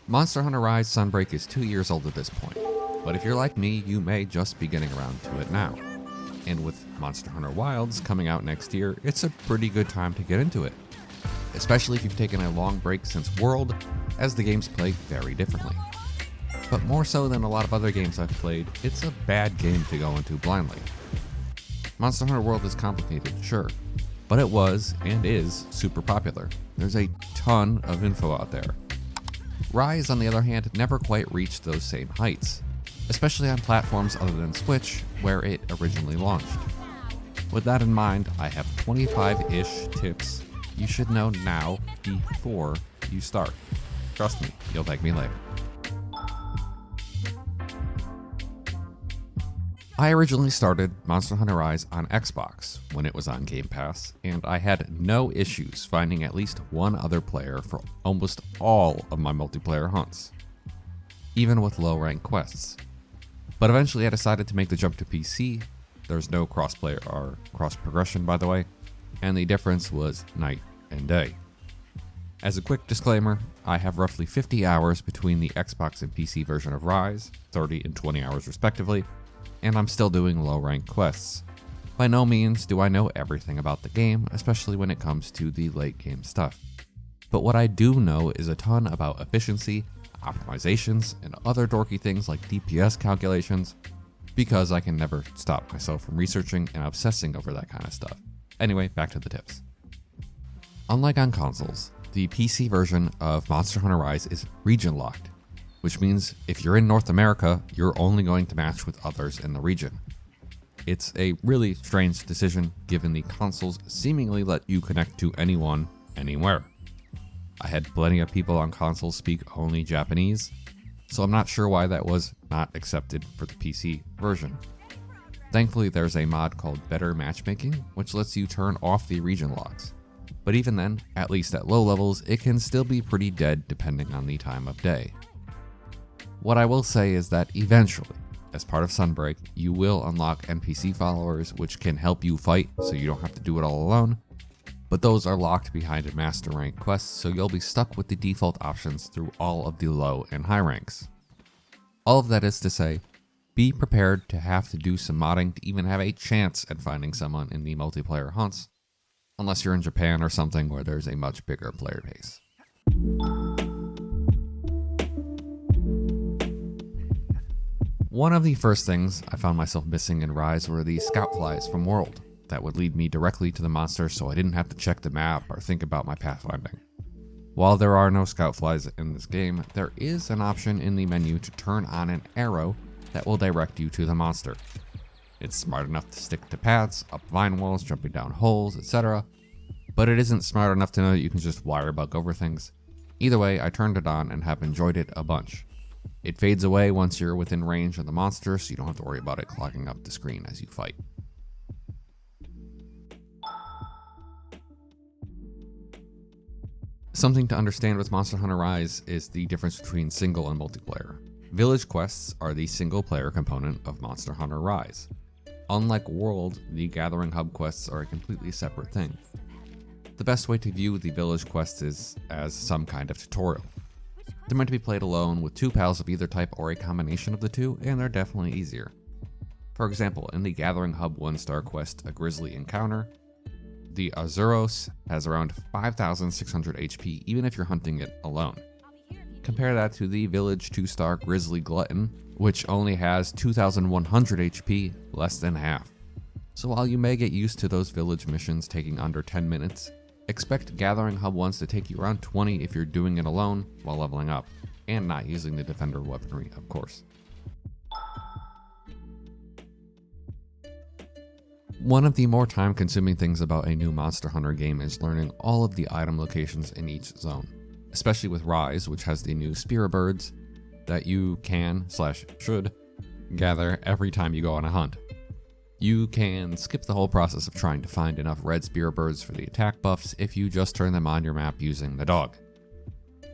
Monster Hunter Rise Sunbreak is 2 years old at this point, but if you're like me, you may just be getting around to it now. And with Monster Hunter Wilds coming out next year, it's a pretty good time to get into it, especially if you've taken a long break since World, as the games play very differently. But more so than a lot of other games I've played, it's a bad game to go into blindly. Monster Hunter World is complicated, sure, but it was, and is, super popular. There's a ton of info out there. Rise, on the other hand, never quite reached those same heights, especially on platforms other than Switch, where it originally launched. With that in mind, I have 25-ish tips you should know now before you start. Trust me, you'll thank me later. I originally started Monster Hunter Rise on Xbox when it was on Game Pass, and I had no issues finding at least one other player for almost all of my multiplayer hunts, even with low-rank quests. But eventually I decided to make the jump to PC. There's no crossplay or cross-progression, by the way, and the difference was night and day. As a quick disclaimer, I have roughly 50 hours between the Xbox and PC version of Rise, 30 and 20 hours respectively, and I'm still doing low-rank quests. By no means do I know everything about the game, especially when it comes to the late-game stuff. But what I do know is a ton about efficiency, optimizations, and other dorky things like DPS calculations, because I can never stop myself from researching and obsessing over that kind of stuff. Anyway, back to the tips. Unlike on consoles, the PC version of Monster Hunter Rise is region locked, which means if you're in North America, you're only going to match with others in the region. It's a really strange decision given the consoles seemingly let you connect to anyone, anywhere. I had plenty of people on consoles speak only Japanese, so I'm not sure why that was not accepted for the PC version. Thankfully, there's a mod called Better Matchmaking, which lets you turn off the region locks. But even then, at least at low levels, it can still be pretty dead depending on the time of day. What I will say is that eventually, as part of Sunbreak, you will unlock NPC followers which can help you fight so you don't have to do it all alone, but those are locked behind master rank quests, so you'll be stuck with the default options through all of the low and high ranks. All of that is to say, be prepared to have to do some modding to even have a chance at finding someone in the multiplayer hunts, unless you're in Japan or something where there's a much bigger player base. One of the first things I found myself missing in Rise were the Scoutflies from World that would lead me directly to the monster so I didn't have to check the map or think about my pathfinding. While there are no Scoutflies in this game, there is an option in the menu to turn on an arrow that will direct you to the monster. It's smart enough to stick to paths, up vine walls, jumping down holes, etc., but it isn't smart enough to know that you can just wire bug over things. Either way, I turned it on and have enjoyed it a bunch. It fades away once you're within range of the monster, so you don't have to worry about it clogging up the screen as you fight. Something to understand with Monster Hunter Rise is the difference between single and multiplayer. Village quests are the single-player component of Monster Hunter Rise. Unlike World, the Gathering Hub quests are a completely separate thing. The best way to view the village quests is as some kind of tutorial. They're meant to be played alone with two pals of either type or a combination of the two, and they're definitely easier. For example, in the Gathering Hub 1-star quest, A Grizzly Encounter, the Azuros has around 5,600 HP even if you're hunting it alone. Compare that to the Village 2-star Grizzly Glutton, which only has 2,100 HP, less than half. So while you may get used to those village missions taking under 10 minutes, expect Gathering Hub ones to take you around 20 if you're doing it alone while leveling up, and not using the defender weaponry, of course. One of the more time-consuming things about a new Monster Hunter game is learning all of the item locations in each zone, especially with Rise, which has the new Spear Birds that you can/should gather every time you go on a hunt. You can skip the whole process of trying to find enough red spear birds for the attack buffs if you just turn them on your map using the dog.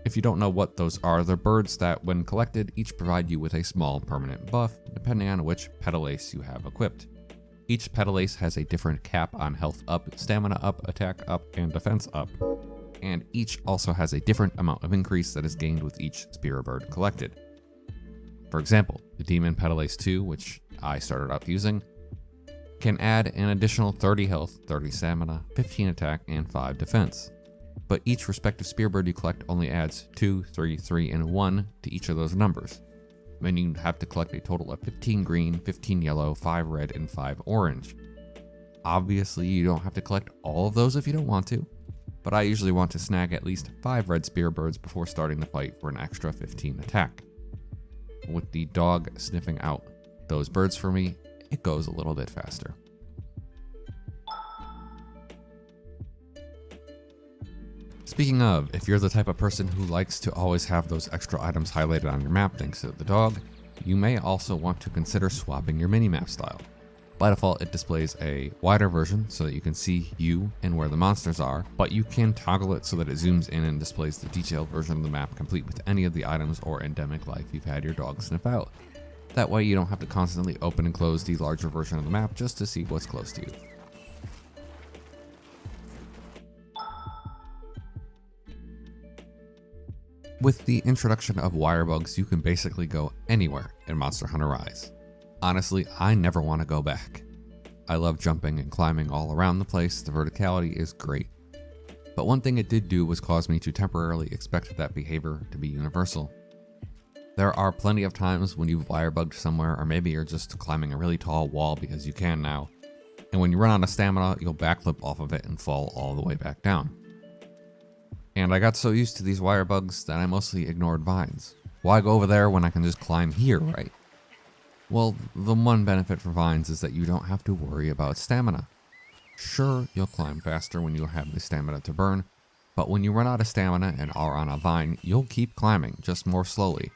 If you don't know what those are, they're birds that, when collected, each provide you with a small permanent buff, depending on which petal ace you have equipped. Each petal ace has a different cap on health up, stamina up, attack up, and defense up. and each also has a different amount of increase that is gained with each Spear Bird collected. For example, the Demon Petalace 2, which I started out using, can add an additional 30 health, 30 stamina, 15 attack, and 5 defense. But each respective Spear Bird you collect only adds 2, 3, 3, and 1 to each of those numbers, meaning you have to collect a total of 15 green, 15 yellow, 5 red, and 5 orange. Obviously, you don't have to collect all of those if you don't want to, but I usually want to snag at least 5 red Spear Birds before starting the fight for an extra 15 attack. With the dog sniffing out those birds for me, it goes a little bit faster. Speaking of, if you're the type of person who likes to always have those extra items highlighted on your map thanks to the dog, you may also want to consider swapping your minimap style. By default, it displays a wider version so that you can see you and where the monsters are, but you can toggle it so that it zooms in and displays the detailed version of the map complete with any of the items or endemic life you've had your dog sniff out. That way you don't have to constantly open and close the larger version of the map just to see what's close to you. With the introduction of wire bugs, you can basically go anywhere in Monster Hunter Rise. Honestly, I never want to go back. I love jumping and climbing all around the place, the verticality is great. But one thing it did do was cause me to temporarily expect that behavior to be universal. There are plenty of times when you've wire bugged somewhere, or maybe you're just climbing a really tall wall because you can now, and when you run out of stamina, you'll backflip off of it and fall all the way back down. And I got so used to these wire bugs that I mostly ignored vines. Why go over there when I can just climb here, right? Well, the one benefit for vines is that you don't have to worry about stamina. Sure, you'll climb faster when you have the stamina to burn, but when you run out of stamina and are on a vine, you'll keep climbing, just more slowly.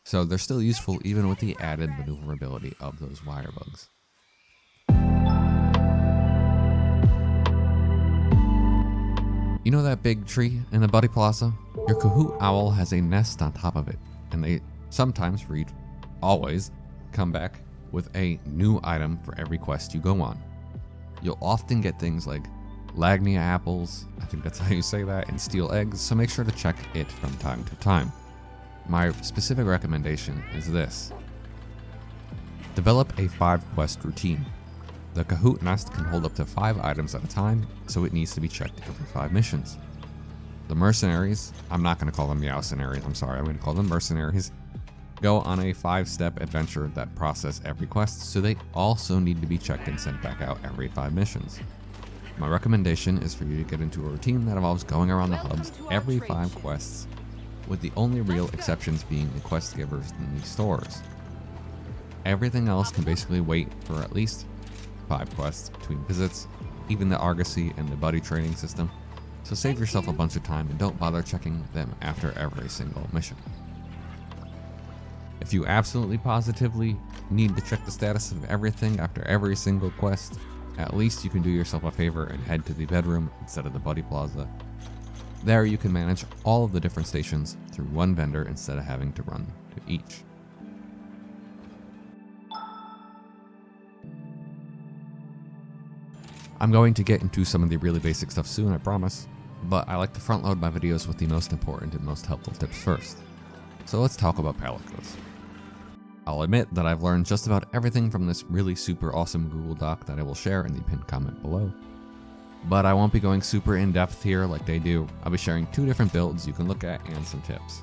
So they're still useful even with the added maneuverability of those wire bugs. You know that big tree in the Buddy Plaza? Your Kahoot owl has a nest on top of it, and they sometimes, always, come back with a new item for every quest you go on. You'll often get things like Lagnia apples, I think that's how you say that, and steel eggs, so make sure to check it from time to time. My specific recommendation is this. Develop a 5-quest routine. The Kahoot nest can hold up to 5 items at a time, so it needs to be checked every 5 missions. The mercenaries, I'm not going to call them Meowcenaries, I'm sorry, I'm going to call them mercenaries, go on a 5-step adventure that process every quest, so they also need to be checked and sent back out every 5 missions. My recommendation is for you to get into a routine that involves going around the hubs every 5 quests, with the only real exceptions being the quest givers in the stores. Everything else can basically wait for at least 5 quests between visits, even the Argosy and the buddy training system, so save yourself a bunch of time and don't bother checking them after every single mission. If you absolutely positively need to check the status of everything after every single quest, at least you can do yourself a favor and head to the bedroom instead of the Buddy Plaza. There you can manage all of the different stations through one vendor instead of having to run to each. I'm going to get into some of the really basic stuff soon, I promise, but I like to front load my videos with the most important and most helpful tips first. So let's talk about Palicos. I'll admit that I've learned just about everything from this really super awesome Google Doc that I will share in the pinned comment below. But I won't be going super in depth here like they do. I'll be sharing 2 different builds you can look at and some tips.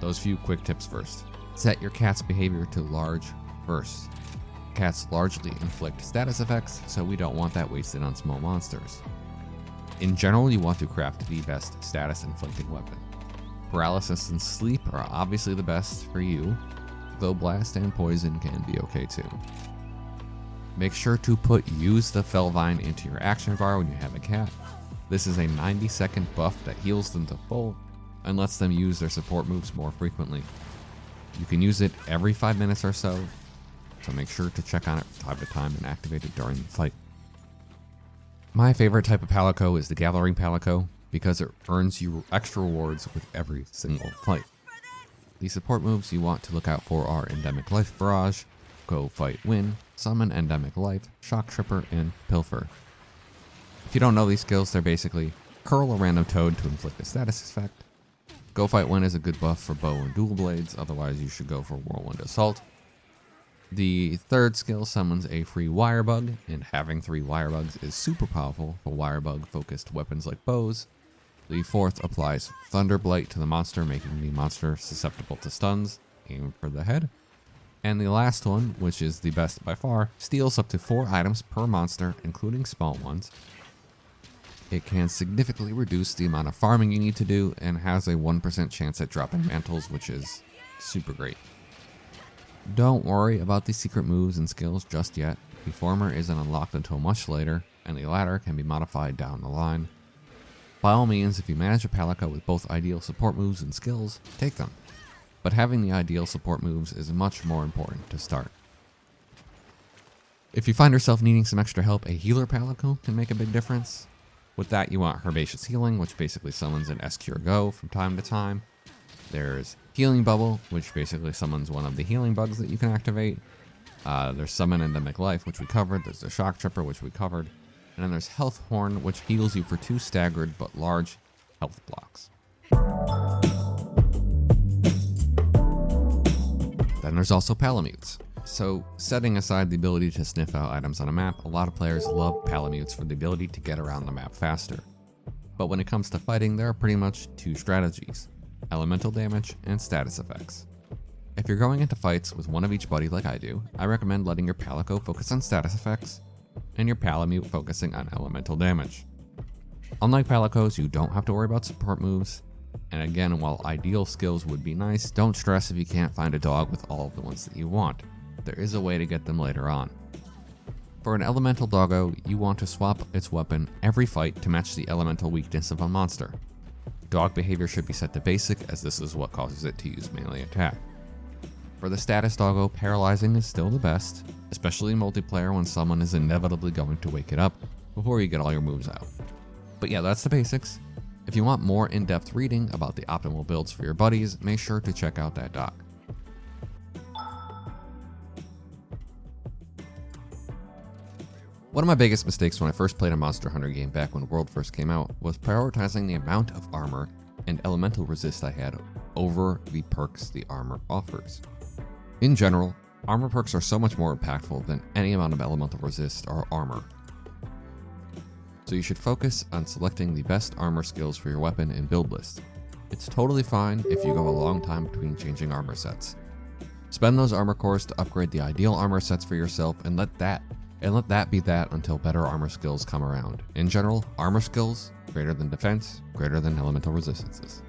Those few quick tips first. Set your cat's behavior to large first. Cats largely inflict status effects, so we don't want that wasted on small monsters. In general, you want to craft the best status inflicting weapon. Paralysis and sleep are obviously the best for you, though blast and poison can be okay too. Make sure to use the Fellvine into your action bar when you have a cat. This is a 90-second buff that heals them to full and lets them use their support moves more frequently. You can use it every 5 minutes or so make sure to check on it from time to time and activate it during the fight. My favorite type of Palico is the Gathering Palico because it earns you extra rewards with every single fight. The support moves you want to look out for are Endemic Life Barrage, Go Fight Win, Summon Endemic Life, Shock Tripper, and Pilfer. If you don't know these skills, they're basically Curl a random toad to inflict a status effect. Go Fight When is a good buff for bow and dual blades, otherwise you should go for Whirlwind Assault. The third skill summons a free wire bug, and having 3 wire bugs is super powerful for wire bug focused weapons like bows. The fourth applies Thunder Blight to the monster, making the monster susceptible to stuns. Aim for the head. And the last one, which is the best by far, steals up to 4 items per monster, including small ones. It can significantly reduce the amount of farming you need to do, and has a 1% chance at dropping mantles, which is super great. Don't worry about the secret moves and skills just yet. The former isn't unlocked until much later, and the latter can be modified down the line. By all means, if you manage a Palico with both ideal support moves and skills, take them. But having the ideal support moves is much more important to start. If you find yourself needing some extra help, a healer Palico can make a big difference. With that, you want Herbaceous Healing, which basically summons an S-Cure Go from time to time. There's Healing Bubble, which basically summons one of the healing bugs that you can activate. There's Summon Endemic Life, which we covered. There's the Shock Tripper, which we covered. And then there's Health Horn, which heals you for 2 staggered but large health blocks. Then there's also Palimutes. So, setting aside the ability to sniff out items on a map, a lot of players love Palimutes for the ability to get around the map faster. But when it comes to fighting, there are pretty much 2 strategies: elemental damage and status effects. If you're going into fights with one of each buddy like I do, I recommend letting your Palico focus on status effects, and your Palimute focusing on elemental damage. Unlike Palicos, you don't have to worry about support moves, and again, while ideal skills would be nice, don't stress if you can't find a dog with all of the ones that you want. There is a way to get them later on. For an elemental doggo, you want to swap its weapon every fight to match the elemental weakness of a monster. Dog behavior should be set to basic, as this is what causes it to use melee attack. For the status doggo, paralyzing is still the best, especially in multiplayer when someone is inevitably going to wake it up before you get all your moves out. But yeah, that's the basics. If you want more in-depth reading about the optimal builds for your buddies, make sure to check out that doc. One of my biggest mistakes when I first played a Monster Hunter game back when World first came out was prioritizing the amount of armor and elemental resist I had over the perks the armor offers. In general, armor perks are so much more impactful than any amount of elemental resist or armor. So you should focus on selecting the best armor skills for your weapon and build list. It's totally fine if you go a long time between changing armor sets. Spend those armor cores to upgrade the ideal armor sets for yourself and let that be that until better armor skills come around. In general, armor skills greater than defense, greater than elemental resistances.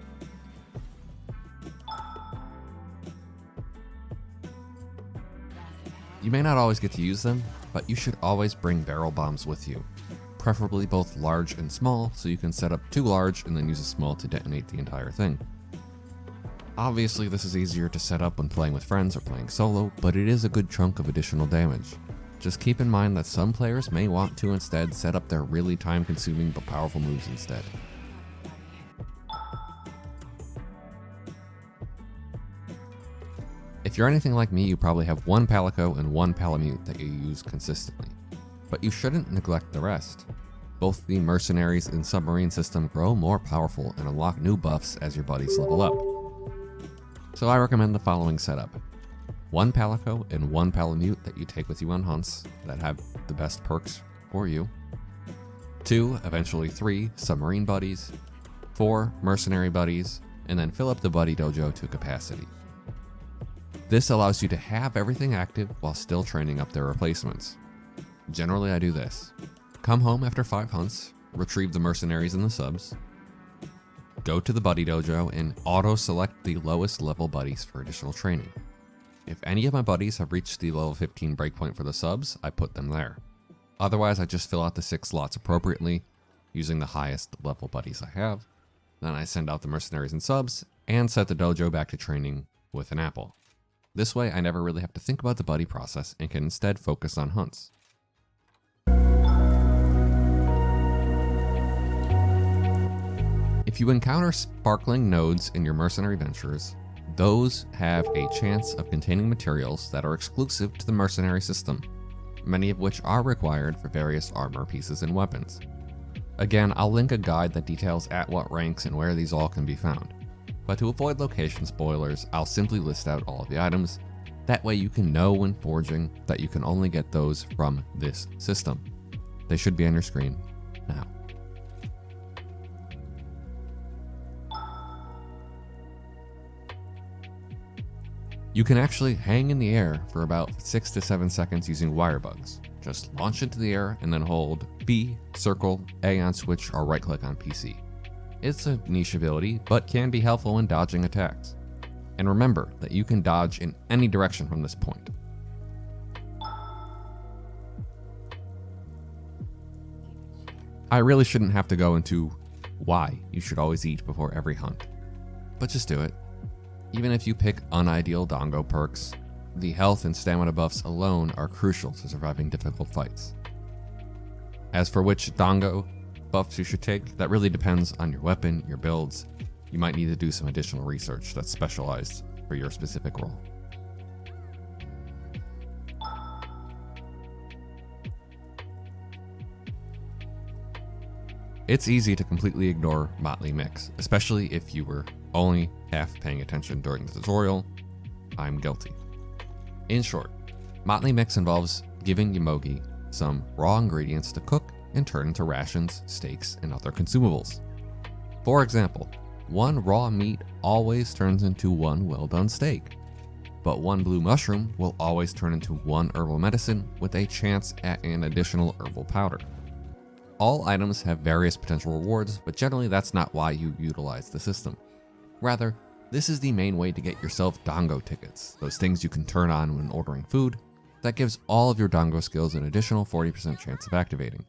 You may not always get to use them, but you should always bring barrel bombs with you. Preferably both large and small, so you can set up 2 large and then use a small to detonate the entire thing. Obviously, this is easier to set up when playing with friends or playing solo, but it is a good chunk of additional damage. Just keep in mind that some players may want to instead set up their really time-consuming but powerful moves instead. If you're anything like me, you probably have 1 Palico and 1 Palimute that you use consistently. But you shouldn't neglect the rest. Both the Mercenaries and Submarine system grow more powerful and unlock new buffs as your buddies level up. So I recommend the following setup. 1 Palico and 1 Palimute that you take with you on hunts that have the best perks for you. 2, eventually 3 Submarine buddies. 4 Mercenary buddies, and then fill up the buddy dojo to capacity. This allows you to have everything active while still training up their replacements. Generally, I do this. Come home after 5 hunts, retrieve the Mercenaries and the subs, go to the buddy dojo, and auto-select the lowest level buddies for additional training. If any of my buddies have reached the level 15 breakpoint for the subs, I put them there. Otherwise, I just fill out the 6 slots appropriately, using the highest level buddies I have. Then I send out the Mercenaries and subs, and set the dojo back to training with an apple. This way, I never really have to think about the buddy process and can instead focus on hunts. If you encounter sparkling nodes in your mercenary ventures, those have a chance of containing materials that are exclusive to the mercenary system, many of which are required for various armor pieces and weapons. Again, I'll link a guide that details at what ranks and where these all can be found. But to avoid location spoilers, I'll simply list out all of the items. That way you can know when forging that you can only get those from this system. They should be on your screen now. You can actually hang in the air for about 6 to 7 seconds using wire bugs. Just launch into the air and then hold B, circle, A on switch, or right click on PC. It's a niche ability, but can be helpful when dodging attacks. And remember that you can dodge in any direction from this point. I really shouldn't have to go into why you should always eat before every hunt, but just do it. Even if you pick unideal Dongo perks, the health and stamina buffs alone are crucial to surviving difficult fights. As for which Dongo buffs you should take, that really depends on your weapon, your builds. You might need to do some additional research that's specialized for your specific role. It's easy to completely ignore Motley Mix, especially if you were only half paying attention during the tutorial. I'm guilty. In short, Motley Mix involves giving Yomogi some raw ingredients to cook and turn into rations, steaks, and other consumables. For example, one raw meat always turns into one well-done steak, but one blue mushroom will always turn into one herbal medicine with a chance at an additional herbal powder. All items have various potential rewards, but generally that's not why you utilize the system. Rather, this is the main way to get yourself Dongo tickets, those things you can turn on when ordering food, that gives all of your Dongo skills an additional 40% chance of activating.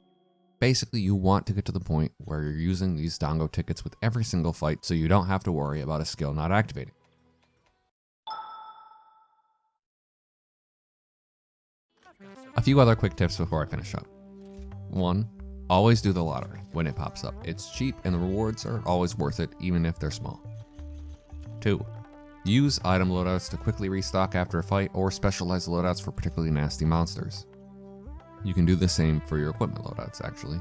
Basically, you want to get to the point where you're using these Dongo tickets with every single fight so you don't have to worry about a skill not activating. A few other quick tips before I finish up. 1. Always do the lottery when it pops up. It's cheap and the rewards are always worth it, even if they're small. 2. Use item loadouts to quickly restock after a fight or specialized loadouts for particularly nasty monsters. You can do the same for your equipment loadouts, actually.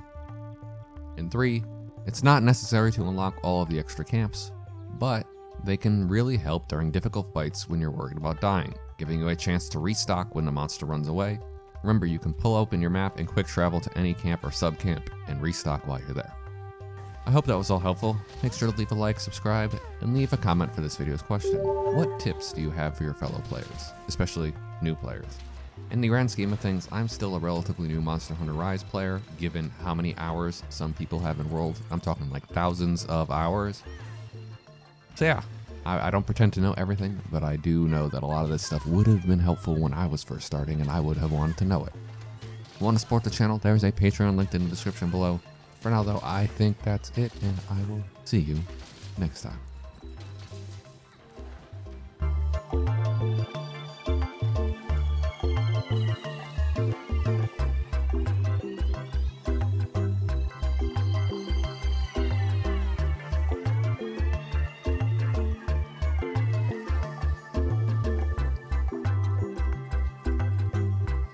And 3. It's not necessary to unlock all of the extra camps, but they can really help during difficult fights when you're worried about dying, giving you a chance to restock when the monster runs away. Remember, you can pull open your map and quick travel to any camp or sub-camp and restock while you're there. I hope that was all helpful. Make sure to leave a like, subscribe, and leave a comment for this video's question. What tips do you have for your fellow players, especially new players? In the grand scheme of things, I'm still a relatively new Monster Hunter Rise player, given how many hours some people have enrolled. I'm talking like thousands of hours. So yeah, I don't pretend to know everything, but I do know that a lot of this stuff would have been helpful when I was first starting, and I would have wanted to know it. If you want to support the channel, there's a Patreon linked in the description below. For now though, I think that's it, and I will see you next time.